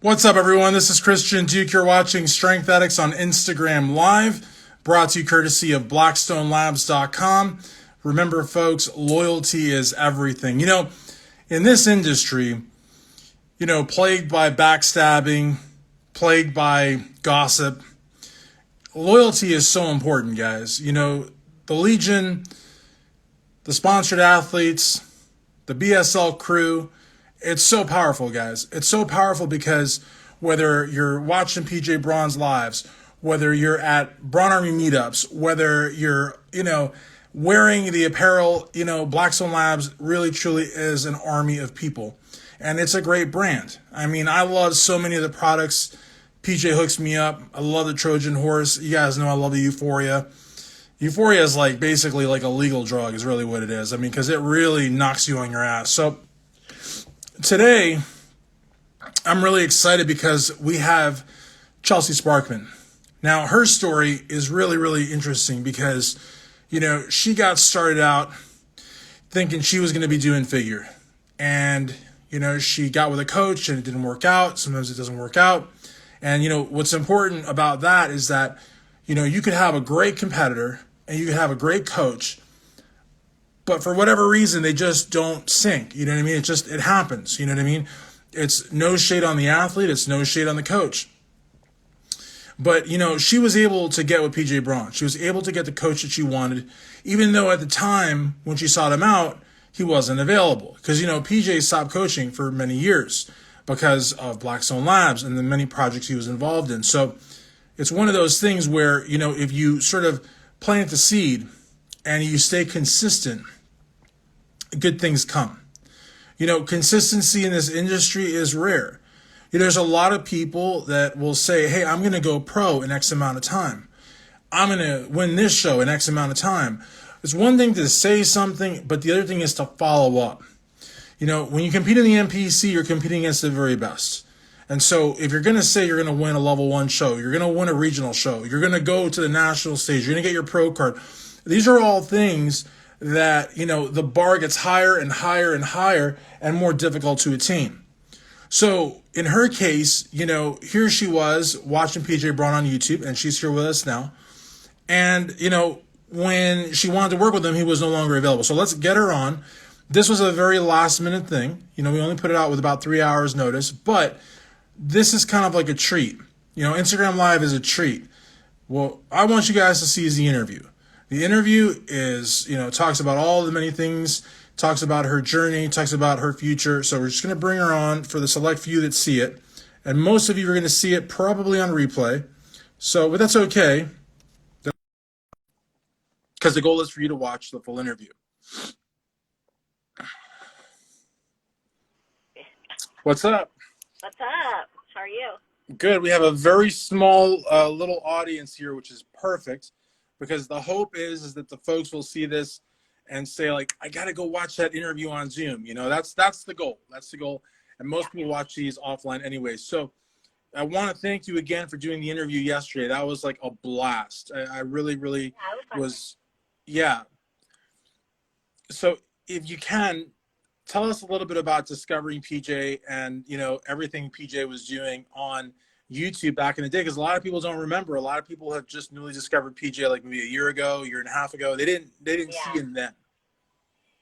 What's up, everyone? This is Christian Duke. You're watching Strength Addicts on Instagram Live, brought to you courtesy of BlackstoneLabs.com. Remember, folks, loyalty is everything. In this industry, plagued by backstabbing, plagued by gossip, loyalty is so important, guys. The Legion, the sponsored athletes, the BSL crew, it's so powerful, guys. It's so powerful because whether you're watching PJ Braun's lives, whether you're at Braun Army meetups, whether you're, wearing the apparel, Blackstone Labs really truly is an army of people. And it's a great brand. I mean, I love so many of the products. PJ hooks me up. I love the Trojan horse. You guys know I love the Euphoria. Euphoria is basically like a legal drug is really what it is. I mean, because it really knocks you on your ass. So today, I'm really excited because we have Chelsea Sparkman. Now, her story is really, really interesting because, she got started out thinking she was going to be doing figure. And, she got with a coach and it didn't work out. Sometimes it doesn't work out. And, what's important about that is that, you could have a great competitor and you could have a great coach, but for whatever reason, they just don't sync. You know what I mean? It happens. You know what I mean? It's no shade on the athlete. It's no shade on the coach. But, she was able to get with PJ Braun. She was able to get the coach that she wanted, even though at the time when she sought him out, he wasn't available. Because, PJ stopped coaching for many years because of Blackstone Labs and the many projects he was involved in. So it's one of those things where, if you sort of plant the seed and you stay consistent, good things come. Consistency in this industry is rare. There's a lot of people that will say, hey, I'm going to go pro in X amount of time. I'm going to win this show in X amount of time. It's one thing to say something, but the other thing is to follow up. When you compete in the NPC, you're competing against the very best. And so if you're going to say you're going to win a level 1 show, you're going to win a regional show, you're going to go to the national stage, you're going to get your pro card. These are all things that, the bar gets higher and higher and higher and more difficult to attain. So in her case, here she was watching PJ Braun on YouTube, and she's here with us now. And, when she wanted to work with him, he was no longer available. So let's get her on. This was a very last minute thing. We only put it out with about 3 hours notice, but this is kind of like a treat. Instagram Live is a treat. Well, I want you guys to see the interview. The interview is, talks about all the many things, talks about her journey, talks about her future. So we're just going to bring her on for the select few that see it. And most of you are going to see it probably on replay. But that's okay, because the goal is for you to watch the full interview. What's up? What's up? How are you? Good. We have a very small little audience here, which is perfect, because the hope is that the folks will see this and say, I got to go watch that interview on Zoom. That's the goal. That's the goal. And most people watch these offline anyway. So I want to thank you again for doing the interview yesterday. That was like a blast. I really, really was. Yeah. So if you can, tell us a little bit about discovering PJ and, everything PJ was doing on YouTube back in the day, because a lot of people don't remember. A lot of people have just newly discovered PJ like maybe a year and a half ago. They didn't see him then.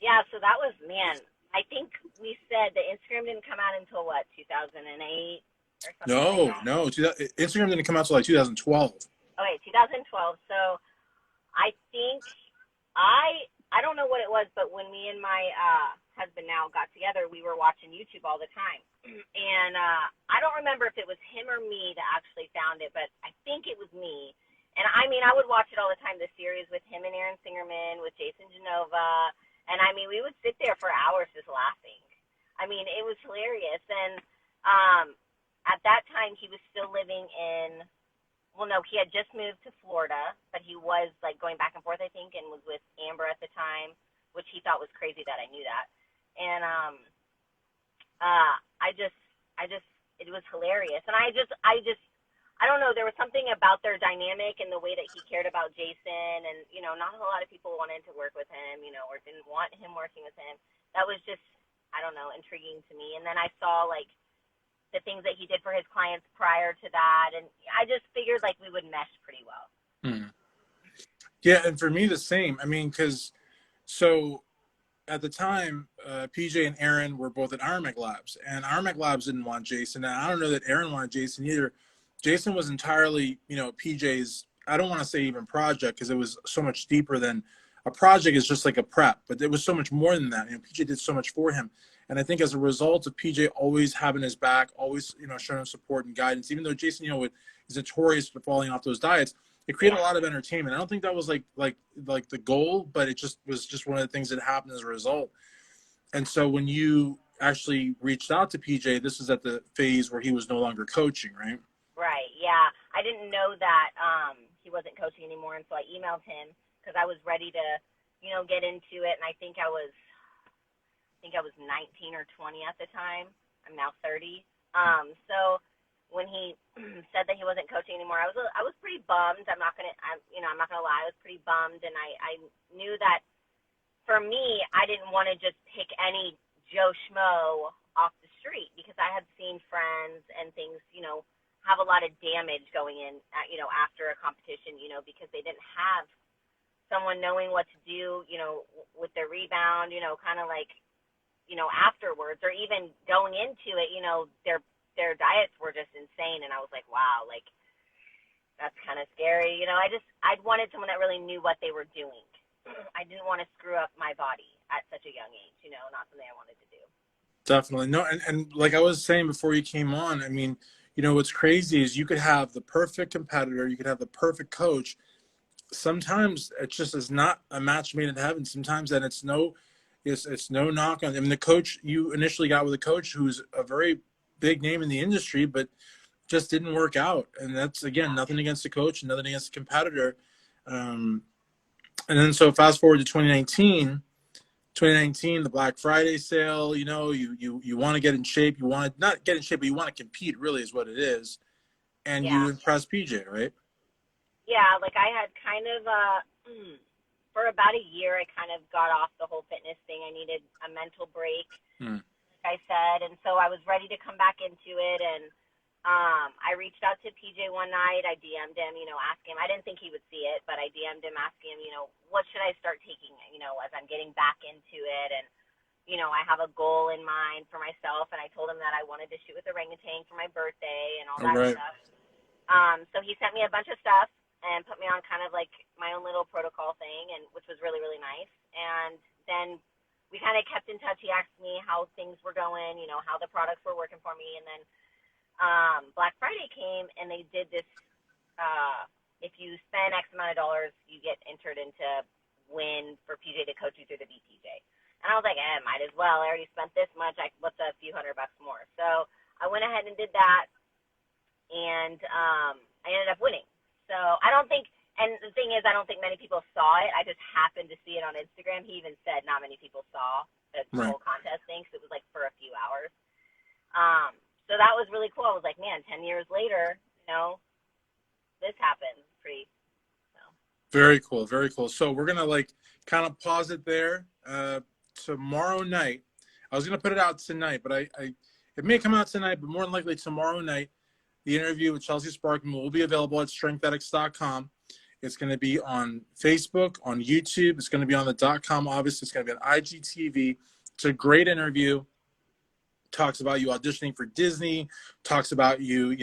Yeah, so that was, I think we said the Instagram didn't come out until 2008 or something? No. Instagram didn't come out until 2012. Okay, 2012. So I think I don't know what it was, but when me and my husband now got together, we were watching YouTube all the time. And I don't remember if it was him or me that actually found it, but I think it was me. And I would watch it all the time, the series with him and Aaron Singerman, with Jason Genova. And we would sit there for hours just laughing. It was hilarious. And at that time, he was still living in, he had just moved to Florida, but he was going back and forth, I think, and was with Amber at the time, which he thought was crazy that I knew that. And it was hilarious. And I don't know, there was something about their dynamic and the way that he cared about Jason, and not a lot of people wanted to work with him, or didn't want him working with him. That was just, I don't know, intriguing to me. And then I saw the things that he did for his clients prior to that. And I just figured like we would mesh pretty well. Hmm. Yeah, and for me the same. I mean, because so at the time, PJ and Aaron were both at Ironmec Labs, and Ironmec Labs didn't want Jason. And I don't know that Aaron wanted Jason either. Jason was entirely, PJ's, I don't want to say even project, because it was so much deeper than a project is just like a prep, but there was so much more than that. PJ did so much for him. And I think as a result of PJ always having his back, always, showing him support and guidance, even though Jason, is notorious for falling off those diets, it created a lot of entertainment. I don't think that was like the goal, but it just was just one of the things that happened as a result. And so when you actually reached out to PJ, this is at the phase where he was no longer coaching, right? Right. Yeah. I didn't know that he wasn't coaching anymore, and so I emailed him because I was ready to, get into it. And I think I was 19 or 20 at the time. I'm now 30. So when he said that he wasn't coaching anymore, I was pretty bummed. I'm not gonna lie, I was pretty bummed, and I knew that for me, I didn't want to just pick any Joe Schmo off the street, because I had seen friends and things, have a lot of damage going in, after a competition, because they didn't have someone knowing what to do, with their rebound, kind of like, afterwards, or even going into it, their diets were just insane. And I was like, wow, like, that's kind of scary. I wanted someone that really knew what they were doing. I didn't want to screw up my body at such a young age, not something I wanted to do. Definitely. No, and like I was saying before you came on, I mean, what's crazy is you could have the perfect competitor, you could have the perfect coach. Sometimes it just is not a match made in heaven. Sometimes then it's no knock on. I mean, the coach you initially got with a coach who's a very big name in the industry, but just didn't work out. And that's, again, nothing against the coach, nothing against the competitor. And then so fast forward to 2019, the Black Friday sale, you want to get in shape. You want to not get in shape, but you want to compete, really is what it is. And you impress PJ, right? Yeah, like I had kind of, for about a year, I kind of got off the whole fitness thing. I needed a mental break, like I said. And so I was ready to come back into it. And I reached out to PJ one night. I DM'd him, asking him. I didn't think he would see it, but I DM'd him asking him, what should I start taking, as I'm getting back into it. And, I have a goal in mind for myself. And I told him that I wanted to shoot with orangutan for my birthday and all that stuff. So he sent me a bunch of stuff and put me on kind of like my own little protocol thing, and which was really, really nice. And then we kind of kept in touch. He asked me how things were going, how the products were working for me. And then Black Friday came, and they did this, if you spend X amount of dollars, you get entered into win for PJ to coach you through the BPJ. And I was like, might as well. I already spent this much. What's a few $100 more? So I went ahead and did that, and I ended up winning. So I don't think, and the thing is, I don't think many people saw it. I just happened to see it on Instagram. He even said not many people saw the whole contest thing, because it was like for a few hours. So that was really cool. I was like, man, 10 years later, this happened. Very cool. Very cool. So we're going to kind of pause it there. Tomorrow night, I was going to put it out tonight, but it may come out tonight, but more than likely tomorrow night, the interview with Chelsea Sparkman will be available at StrengthAddicts.com. It's going to be on Facebook, on YouTube. It's going to be on the .com, obviously. It's going to be on IGTV. It's a great interview. Talks about you auditioning for Disney. Talks about you,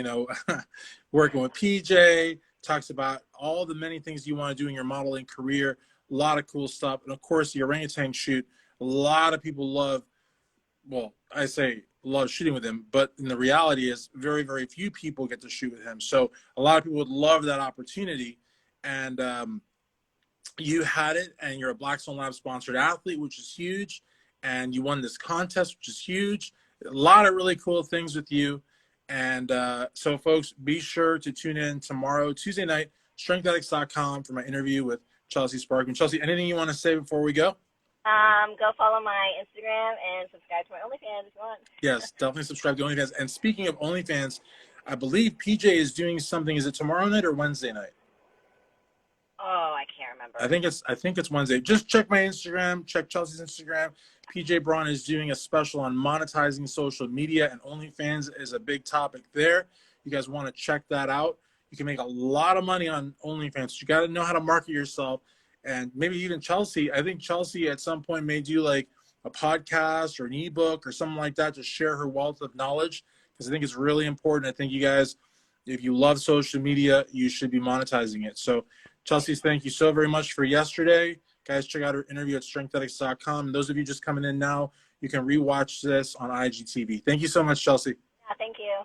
working with PJ. Talks about all the many things you want to do in your modeling career. A lot of cool stuff. And, of course, the orangutan shoot. A lot of people love shooting with him, but in the reality is very, very few people get to shoot with him. So a lot of people would love that opportunity. And you had it, and you're a Blackstone Lab sponsored athlete, which is huge. And you won this contest, which is huge. A lot of really cool things with you. And so folks, be sure to tune in tomorrow, Tuesday night, StrengthAddicts.com for my interview with Chelsea Sparkman. Chelsea, anything you want to say before we go? Go follow my Instagram and subscribe to my OnlyFans if you want. Yes, definitely subscribe to OnlyFans. And speaking of OnlyFans, I believe PJ is doing something. Is it tomorrow night or Wednesday night? Oh, I can't remember. I think it's Wednesday. Just check my Instagram, check Chelsea's Instagram. PJ Braun is doing a special on monetizing social media, and OnlyFans is a big topic there. You guys want to check that out. You can make a lot of money on OnlyFans. You got to know how to market yourself. And maybe even Chelsea, I think Chelsea at some point may do like a podcast or an ebook or something like that to share her wealth of knowledge, because I think it's really important. I think you guys, if you love social media, you should be monetizing it. So Chelsea, thank you so very much for yesterday. Guys, check out our interview at StrengthAddicts.com. Those of you just coming in now, you can rewatch this on IGTV. Thank you so much, Chelsea. Yeah, thank you.